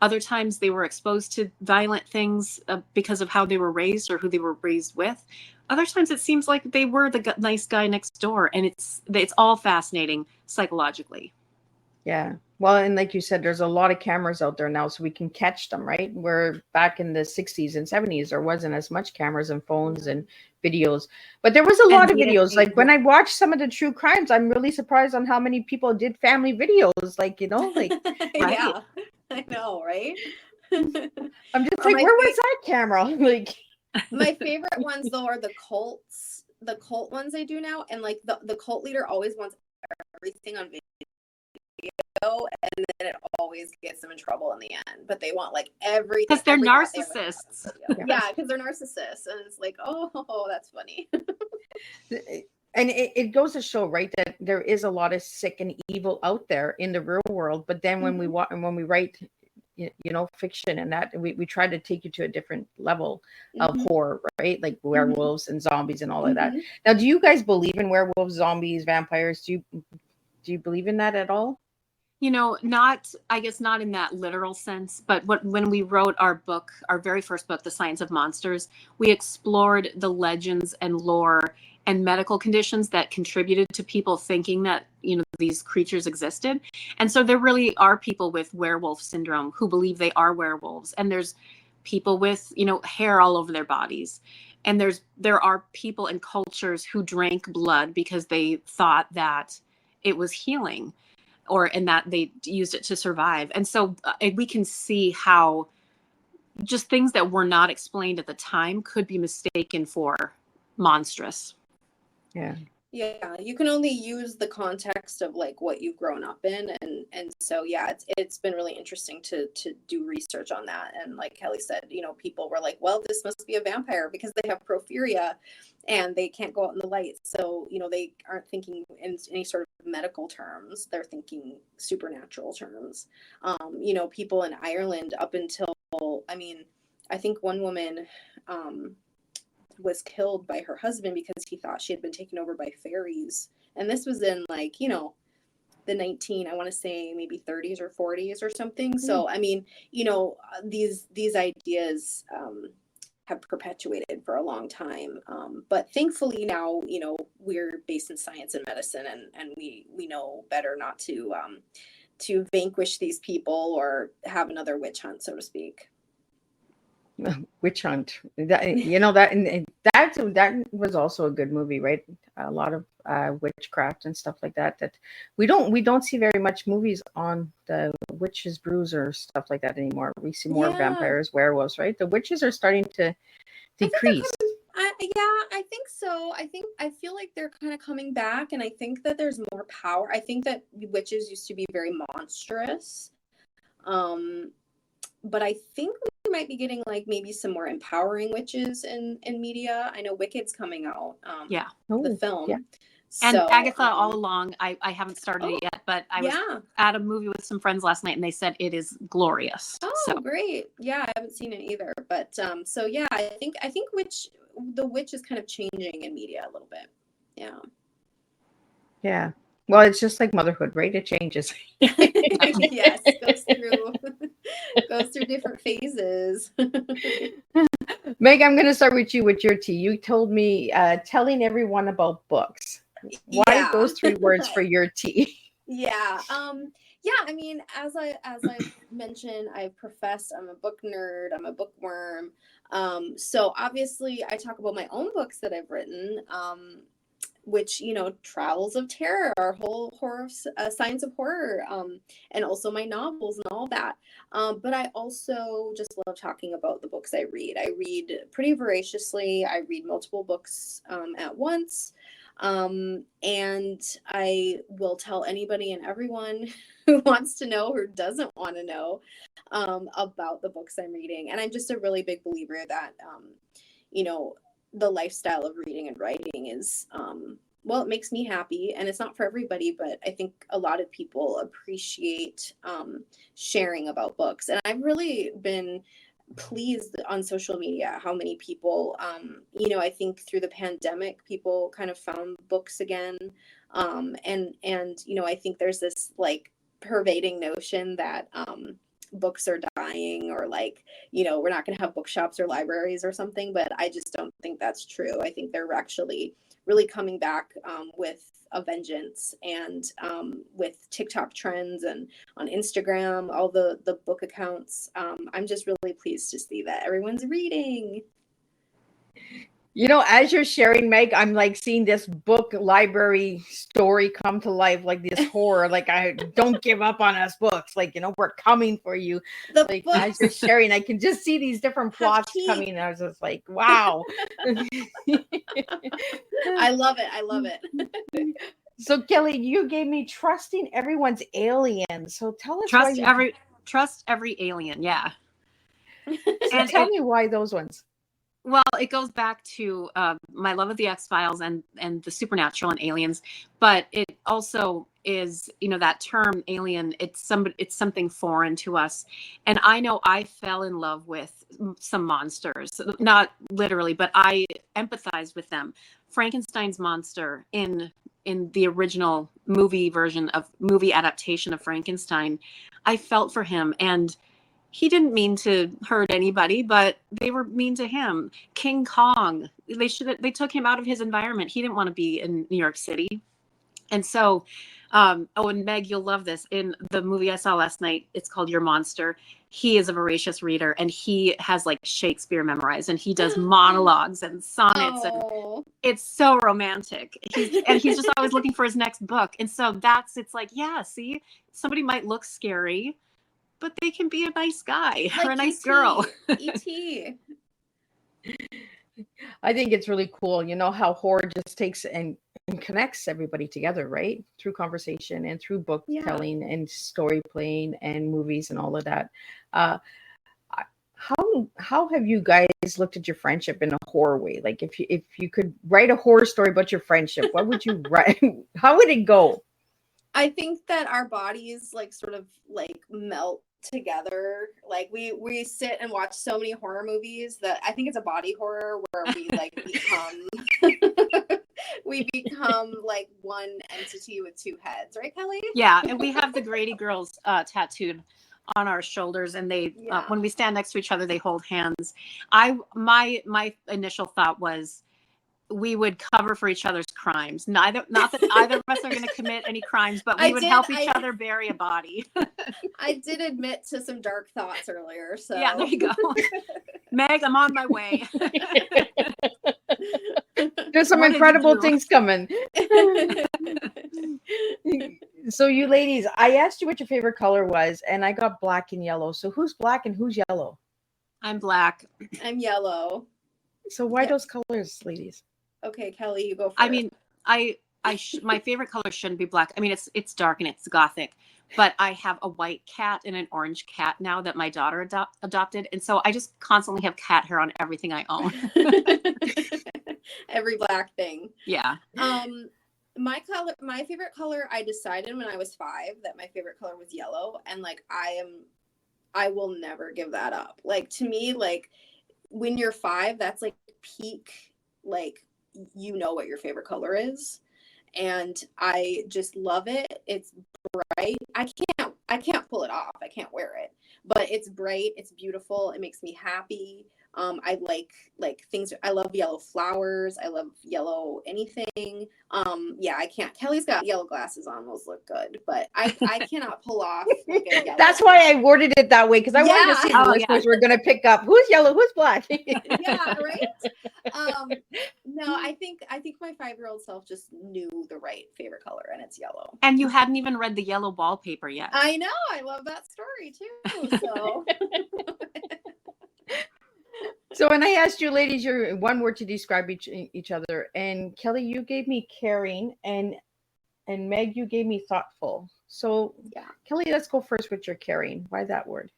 Other times they were exposed to violent things because of how they were raised or who they were raised with. Other times it seems like they were the nice guy next door, and it's all fascinating psychologically. Yeah. Well, and like you said, there's a lot of cameras out there now, so we can catch them, right? Where back in the 60s and 70s, there wasn't as much cameras and phones and videos. But there was a lot of videos. Like when I watch some of the true crimes, I'm really surprised on how many people did family videos. Like, right? Yeah, I know, right? I'm just like, where was that camera? Like, my favorite ones though are the cult ones they do now, and like the cult leader always wants everything on video, and then it always gets them in trouble in the end. But they want like everything because they're narcissists. Yeah, because they're narcissists, and it's like, oh, that's funny. And it goes to show, right, that there is a lot of sick and evil out there in the real world. But then when we write, fiction, and that we try to take you to a different level of horror, right? Like werewolves and zombies and all of that. Now, do you guys believe in werewolves, zombies, vampires? Do you believe in that at all? I guess not in that literal sense, but when we wrote our very first book, The Science of Monsters, we explored the legends and lore and medical conditions that contributed to people thinking that, these creatures existed. And so there really are people with werewolf syndrome who believe they are werewolves. And there's people with, hair all over their bodies. And there are people and cultures who drank blood because they thought that it was healing, and that they used it to survive. And so we can see how just things that were not explained at the time could be mistaken for monstrous. Yeah. Yeah, you can only use the context of like what you've grown up in, and so yeah, it's been really interesting to do research on that. And like Kelly said, you know, people were like, well, this must be a vampire because they have porphyria and they can't go out in the light. So, you know, they aren't thinking in any sort of medical terms, they're thinking supernatural terms. You know, people in Ireland up until, I mean, I think one woman was killed by her husband because he thought she had been taken over by fairies. And this was in like, you know, the I want to say maybe 30s or 40s or something. So, I mean, you know, these ideas have perpetuated for a long time. But thankfully now, you know, we're based in science and medicine, and we know better not to vanquish these people or have another witch hunt, so to speak. Witch Hunt. That, you know, and that was also a good movie, right? A lot of witchcraft and stuff like that. That we don't see very much movies on the witches brews or stuff like that anymore. We see more vampires, werewolves, right? The witches are starting to decrease. I think so. I feel like they're kind of coming back, and I think that there's more power. I think that witches used to be very monstrous. But I think we might be getting like maybe some more empowering witches in media. I know Wicked's coming out. The film. Yeah. And so, Agatha, all along, I haven't started it yet, but I was at a movie with some friends last night, and they said it is glorious. Oh, great! Yeah, I haven't seen it either, but so yeah, I think the witch is kind of changing in media a little bit. Yeah. Yeah. Well, it's just like motherhood, right? It changes. Yes, goes through different phases. Meg, I'm going to start with you with your tea. You told me telling everyone about books. Why those 3 words for your tea? Yeah. I mean, as I mentioned, I've professed I'm a book nerd, I'm a bookworm. So obviously I talk about my own books that I've written. Which, you know, Travels of Terror, our whole horror, science of horror, and also my novels and all that. But I also just love talking about the books I read. I read pretty voraciously. I read multiple books at once. And I will tell anybody and everyone who wants to know or doesn't want to know about the books I'm reading. And I'm just a really big believer that, you know, the lifestyle of reading and writing is, it makes me happy, and it's not for everybody, but I think a lot of people appreciate sharing about books. And I've really been pleased on social media how many people, you know, I think through the pandemic, people kind of found books again. And, you know, I think there's this like pervading notion that, books are dying, or like, you know, we're not going to have bookshops or libraries or something, but I just don't think that's true. I think they're actually really coming back with a vengeance, and with TikTok trends and on Instagram, all the book accounts. I'm just really pleased to see that everyone's reading. You know, as you're sharing, Meg, I'm like seeing this book library story come to life, like this horror. Like, I don't give up on us books. Like, you know, we're coming for you. Like, as you're sharing, I can just see these different plots coming. And I was just like, wow. I love it. So, Kelly, you gave me Trusting Everyone's Alien. So tell us trust every alien. Yeah. And tell me why those ones. Well, it goes back to my love of the X-Files and the supernatural and aliens, but it also is, you know, that term alien, it's something foreign to us. And I know I fell in love with some monsters, not literally, but I empathized with them. Frankenstein's monster in the original movie adaptation of Frankenstein, I felt for him, and he didn't mean to hurt anybody, but they were mean to him. King Kong, they took him out of his environment. He didn't want to be in New York City. And so, and Meg, you'll love this. In the movie I saw last night, it's called Your Monster. He is a voracious reader, and he has like Shakespeare memorized, and he does monologues and sonnets, and it's so romantic. He's just always looking for his next book. And so it's like, yeah, see, somebody might look scary, but they can be a nice guy Like or a nice ET. girl. ET. I think it's really cool. You know how horror just takes and connects everybody together, right? Through conversation and through book Yeah. telling and story playing and movies and all of that. Uh, how have you guys looked at your friendship in a horror way? Like if you could write a horror story about your friendship, what would you write? How would it go? I think that our bodies like sort of like melt together. Like we sit and watch so many horror movies that I think it's a body horror where we like become we become like one entity with two heads, right, Kelly? Yeah, and we have the Grady girls tattooed on our shoulders, and they Yeah. when we stand next to each other, they hold hands. My initial thought was we would cover for each other's crimes. Not that either of us are going to commit any crimes, but we would help each other bury a body. I did admit to some dark thoughts earlier, so Yeah, there you go. Meg, I'm on my way. There's some What did you incredible do? things coming. So you ladies, I asked you what your favorite color was, and I got black and yellow. So who's black and who's yellow? I'm black. I'm yellow. So why Yeah. those colors, ladies? Okay, Kelly, you go first. I mean, my favorite color shouldn't be black. I mean, it's dark and it's gothic, but I have a white cat and an orange cat now that my daughter adopted, and so I just constantly have cat hair on everything I own. Every black thing. Yeah. My favorite color, I decided when I was 5 that my favorite color was yellow, and like I will never give that up. Like to me, like when you're 5, that's like peak, like you know what your favorite color is, and I just love it. It's bright. I can't pull it off. I can't wear it, but it's bright. It's beautiful. It makes me happy. I like things. I love yellow flowers. I love yellow anything. Yeah, I can't. Kelly's got yellow glasses on. Those look good, but I cannot pull off. Like a yellow. That's why I worded it that way, because I wanted to see if the Oh, listeners were going to pick up who's yellow, who's black. Yeah, right. No, I think my 5-year-old self just knew the right favorite color, and it's yellow. And you hadn't even read the yellow wallpaper yet. I know. I love that story too. So. So when I asked you ladies your one word to describe each other, and Kelly, you gave me caring, and Meg, you gave me thoughtful. So Yeah. Kelly, let's go first with your caring. Why that word?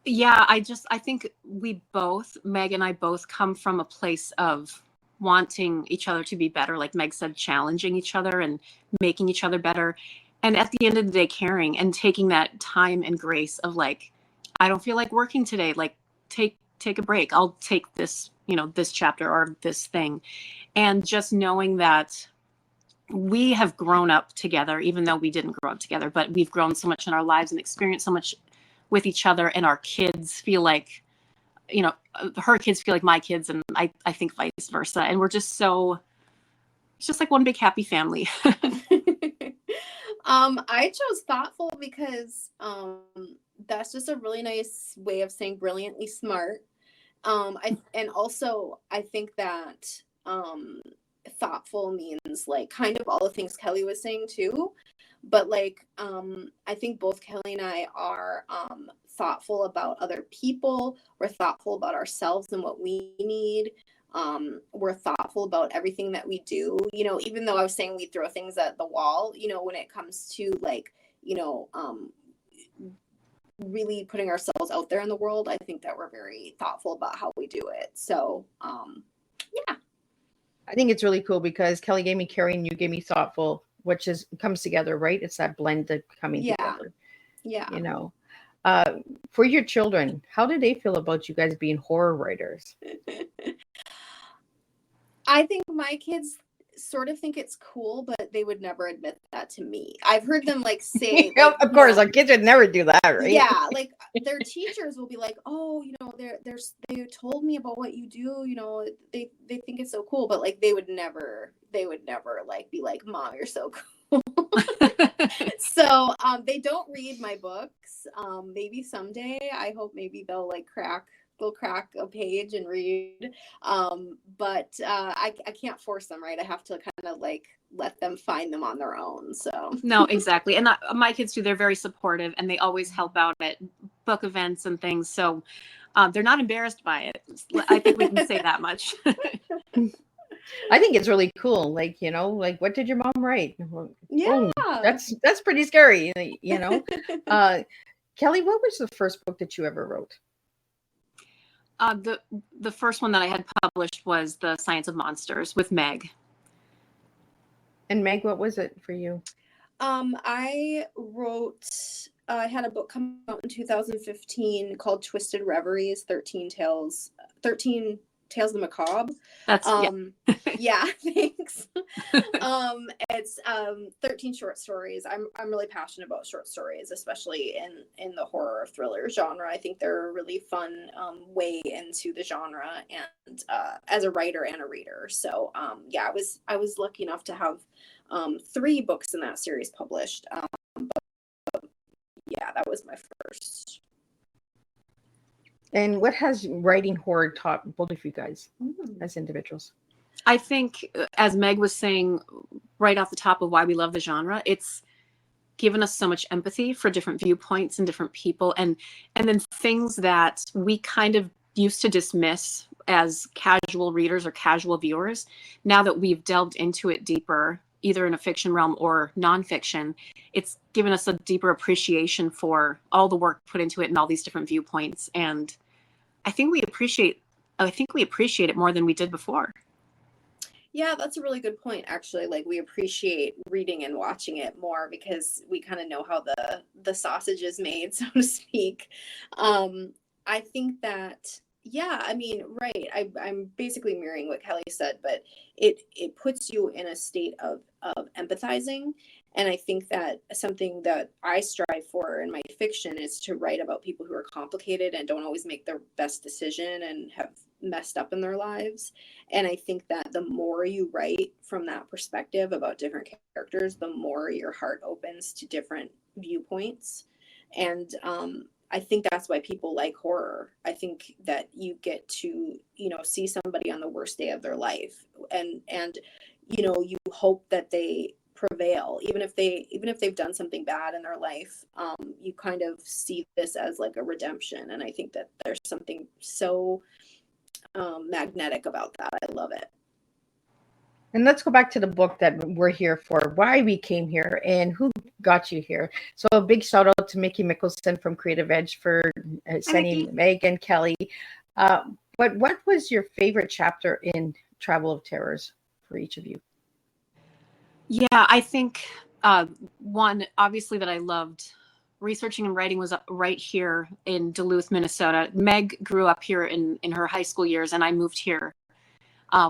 Yeah, I think Meg and I both come from a place of wanting each other to be better. Like Meg said, challenging each other and making each other better. And at the end of the day, caring and taking that time and grace of like, I don't feel like working today. Like take a break. I'll take this, this chapter or this thing. And just knowing that we have grown up together, even though we didn't grow up together, but we've grown so much in our lives and experienced so much with each other, and our kids feel like, her kids feel like my kids, and I think vice versa. And we're just it's just like one big happy family. I chose thoughtful because that's just a really nice way of saying brilliantly smart. And also I think that thoughtful means like kind of all the things Kelly was saying too, but like I think both Kelly and I are thoughtful about other people. We're thoughtful about ourselves and what we need. We're thoughtful about everything that we do, even though I was saying we throw things at the wall, when it comes to like, really putting ourselves out there in the world. I think that we're very thoughtful about how we do it. So, yeah. I think it's really cool because Kelly gave me caring, you gave me thoughtful, which comes together, right? It's that blend that coming together. Yeah. For your children, how do they feel about you guys being horror writers? I think my kids sort of think it's cool, but they would never admit that to me. I've heard them like say, like, of course, our kids would never do that, right? Yeah, like their teachers will be like, "Oh, they told me about what you do. They think it's so cool," but like they would never like be like, "Mom, you're so cool." So they don't read my books. Maybe someday. I hope maybe they'll like crack they'll crack a page and read. But I can't force them, right? I have to kind of like let them find them on their own. So No, exactly. And my kids too, they're very supportive and they always help out at book events and things. So they're not embarrassed by it. I think we can say that much. I think it's really cool. Like, like, what did your mom write? Well, yeah. oh, that's pretty scary, Kelly, what was the first book that you ever wrote? The first one that I had published was The Science of Monsters with Meg. And Meg, what was it for you? I wrote. I had a book come out in 2015 called Twisted Reveries: 13 Tales of the Macabre. That's yeah, thanks. It's 13 short stories. I'm really passionate about short stories, especially in the horror thriller genre. I think they're a really fun way into the genre, and as a writer and a reader. So yeah, I was lucky enough to have 3 books in that series published. But yeah, that was my first. And what has writing horror taught both of you guys as individuals? I think, as Meg was saying right off the top of why we love the genre, it's given us so much empathy for different viewpoints and different people, and then things that we kind of used to dismiss as casual readers or casual viewers. Now that we've delved into it deeper, either in a fiction realm or nonfiction, it's given us a deeper appreciation for all the work put into it and all these different viewpoints. And I think we appreciate it more than we did before. Yeah, that's a really good point, actually. Like, we appreciate reading and watching it more because we kind of know how the sausage is made, so to speak. I think that, yeah, I mean, right. I'm basically mirroring what Kelly said, but it puts you in a state of empathizing. And I think that something that I strive for in my fiction is to write about people who are complicated and don't always make their best decision and have messed up in their lives. And I think that the more you write from that perspective about different characters, the more your heart opens to different viewpoints. And I think that's why people like horror. I think that you get to, see somebody on the worst day of their life, and you hope that they prevail, even if they've done something bad in their life. You kind of see this as like a redemption, and I think that there's something so magnetic about that. I love it. And let's go back to the book that we're here for, why we came here and who got you here. So a big shout out to Mickey Mickelson from Creative Edge for sending Meg and Kelly. But what was your favorite chapter in Travel of Terrors for each of you? Yeah, I think one, obviously, that I loved researching and writing was right here in Duluth, Minnesota. Meg grew up here in her high school years, and I moved here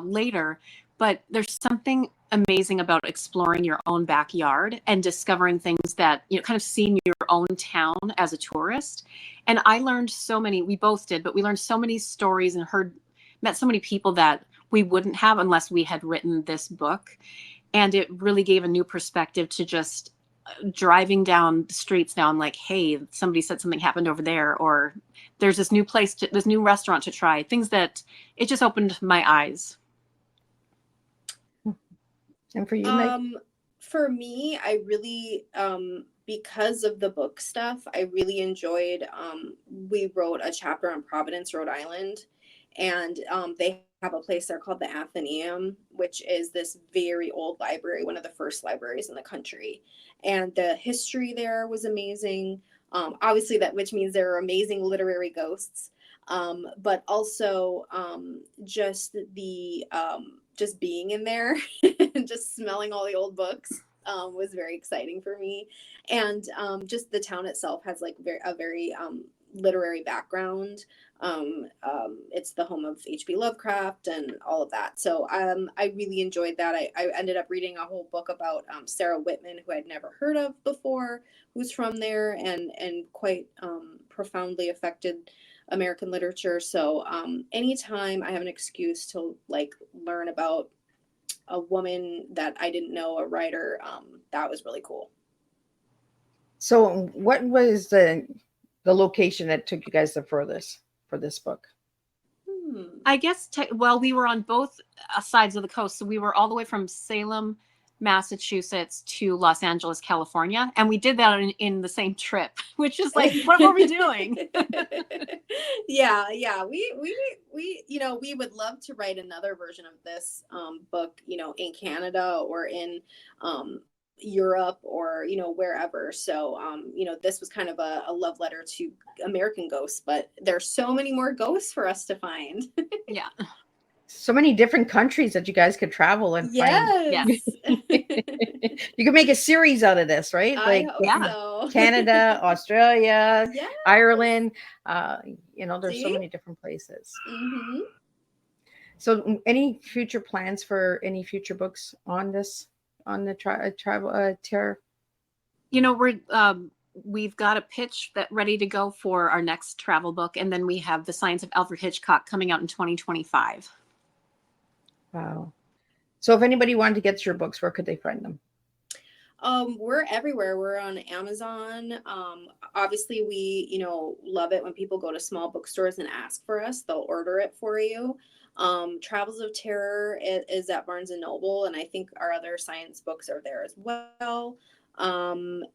later. But there's something amazing about exploring your own backyard and discovering things that, kind of seeing your own town as a tourist. And I learned so many, we both did, but we learned so many stories and met so many people that we wouldn't have unless we had written this book. And it really gave a new perspective to just driving down the streets now. I'm like, hey, somebody said something happened over there, or there's this new this new restaurant to try. Things that it just opened my eyes. And for you, Meg? For me, I really, because of the book stuff, I really enjoyed, we wrote a chapter on Providence, Rhode Island, and they have a place there called the Athenaeum, which is this very old library, one of the first libraries in the country. And the history there was amazing. Obviously, which means there are amazing literary ghosts, but also just just being in there and just smelling all the old books was very exciting for me. And just the town itself has like a very literary background. It's the home of H.P. Lovecraft and all of that. So I really enjoyed that. I ended up reading a whole book about Sarah Whitman, who I'd never heard of before, who's from there and quite profoundly affected American literature. So anytime I have an excuse to like learn about a woman that I didn't know, a writer, that was really cool. So what was the location that took you guys the furthest for this book? I guess, well, we were on both sides of the coast. So we were all the way from Salem, Massachusetts to Los Angeles, California. And we did that in the same trip, which is like, what were we doing? Yeah. We would love to write another version of this book, in Canada or in Europe or, wherever. So, this was kind of a love letter to American ghosts, but there's so many more ghosts for us to find. Yeah. So many different countries that you guys could travel and find. Yes. You could make a series out of this, right? I hope so. Canada, Australia, Yes. Ireland. There's so many different places. Mm-hmm. So, any future plans for any future books on this, on the travel terror? We've got a pitch that ready to go for our next travel book, and then we have The Science of Alfred Hitchcock coming out in 2025. Wow. So if anybody wanted to get your books, where could they find them? We're everywhere. We're on Amazon. Obviously we, love it when people go to small bookstores and ask for us. They'll order it for you. Travels of Terror is at Barnes and Noble, and I think our other science books are there as well. You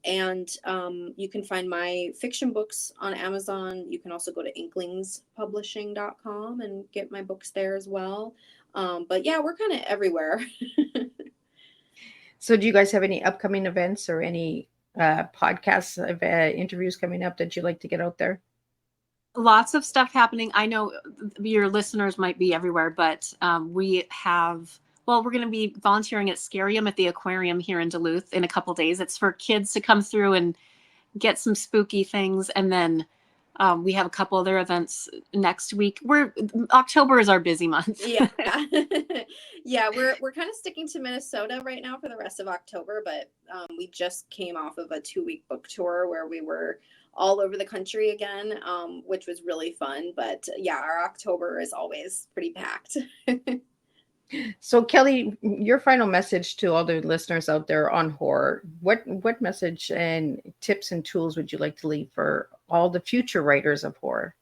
can find my fiction books on Amazon. You can also go to inklingspublishing.com and get my books there as well. But yeah, we're kind of everywhere. So do you guys have any upcoming events or any podcasts, interviews coming up that you'd like to get out there? Lots of stuff happening. I know your listeners might be everywhere, but we're going to be volunteering at Scarium at the aquarium here in Duluth in a couple days. It's for kids to come through and get some spooky things. And then we have a couple other events next week. October is our busy month. Yeah. Yeah, we're kind of sticking to Minnesota right now for the rest of October, but we just came off of a 2-week book tour where we were all over the country again, which was really fun. But yeah, our October is always pretty packed. So Kelly, your final message to all the listeners out there on horror, what message and tips and tools would you like to leave for all the future writers of horror?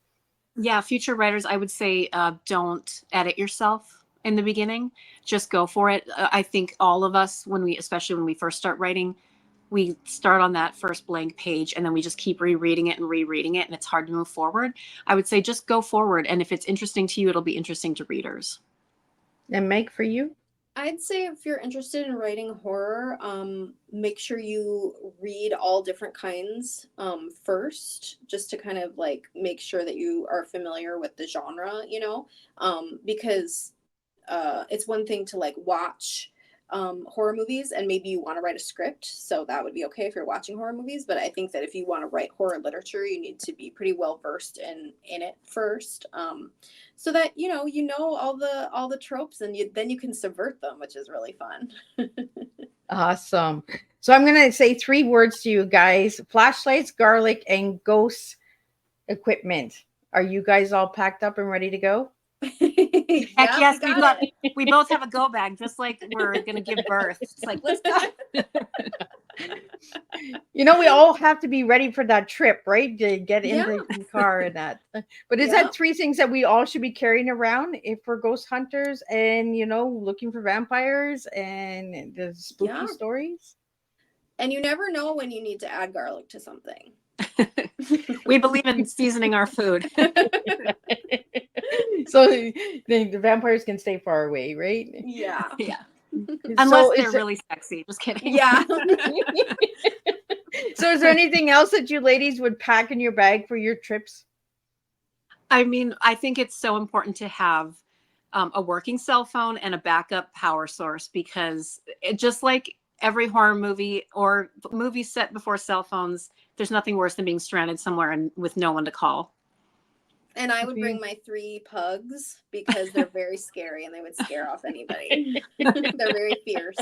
Yeah, future writers, I would say don't edit yourself in the beginning. Just go for it. I think all of us, especially when we first start writing, we start on that first blank page and then we just keep rereading it, and it's hard to move forward. I would say just go forward. And if it's interesting to you, it'll be interesting to readers. And Meg, for you? I'd say if you're interested in writing horror, make sure you read all different kinds first, just to kind of like make sure that you are familiar with the genre, because it's one thing to like watch horror movies and maybe you want to write a script, so that would be okay if you're watching horror movies. But I think that if you want to write horror literature, you need to be pretty well versed in it first, so that all the tropes, and then you can subvert them, which is really fun. Awesome. So I'm gonna say 3 words to you guys: flashlights, garlic, and ghost equipment. Are you guys all packed up and ready to go? Heck yes, we both have a go bag, just like we're gonna give birth. It's like, let's go. We all have to be ready for that trip, right? To get in the car and that. But is that 3 things that we all should be carrying around if we're ghost hunters and looking for vampires and the spooky stories? And you never know when you need to add garlic to something. We believe in seasoning our food. So the vampires can stay far away, right? Yeah. Unless they're really sexy. Just kidding. Yeah. So is there anything else that you ladies would pack in your bag for your trips? I mean, I think it's so important to have a working cell phone and a backup power source, because just like every horror movie or movie set before cell phones, there's nothing worse than being stranded somewhere and with no one to call. And I would bring my 3 pugs because they're very scary and they would scare off anybody. They're very fierce.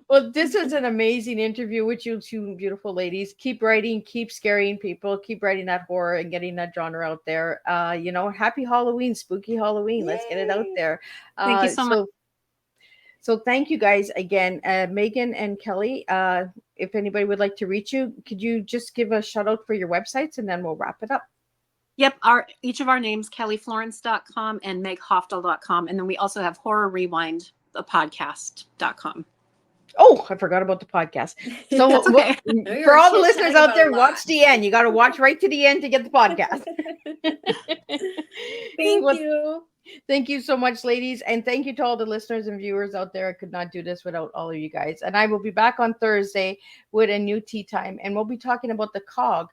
Well, this was an amazing interview with you 2 beautiful ladies. Keep writing, keep scaring people, keep writing that horror and getting that genre out there. Happy Halloween, spooky Halloween. Yay! Let's get it out there. Thank you so much. So thank you guys again, Megan and Kelly. If anybody would like to reach you, could you just give a shout out for your websites and then we'll wrap it up? Yep, each of our names, kellyflorence.com and meghafdahl.com. And then we also have Horror Rewind, the podcast.com. Oh, I forgot about the podcast. So That's okay. for all the listeners out there, watch the end. You got to watch right to the end to get the podcast. Thank you. Thank you so much, ladies. And thank you to all the listeners and viewers out there. I could not do this without all of you guys. And I will be back on Thursday with a new tea time. And we'll be talking about the COG,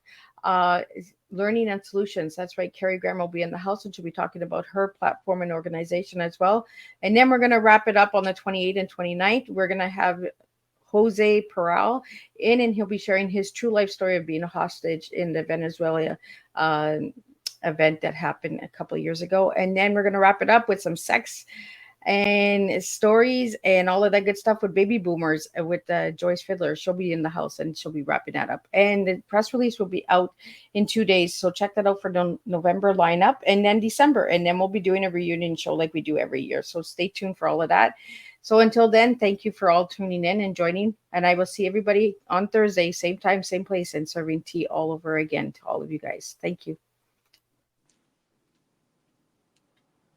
Learning and Solutions. That's right. Carrie Graham will be in the house, and she'll be talking about her platform and organization as well. And then we're going to wrap it up on the 28th and 29th. We're going to have Jose Peral in, and he'll be sharing his true life story of being a hostage in the Venezuela event that happened a couple of years ago. And then we're going to wrap it up with some sex and stories and all of that good stuff with baby boomers with Joyce Fiddler. She'll be in the house and she'll be wrapping that up. And the press release will be out in 2 days. So check that out for the November lineup, and then December. And then we'll be doing a reunion show like we do every year. So stay tuned for all of that. So until then, thank you for all tuning in and joining. And I will see everybody on Thursday, same time, same place, and serving tea all over again to all of you guys. Thank you.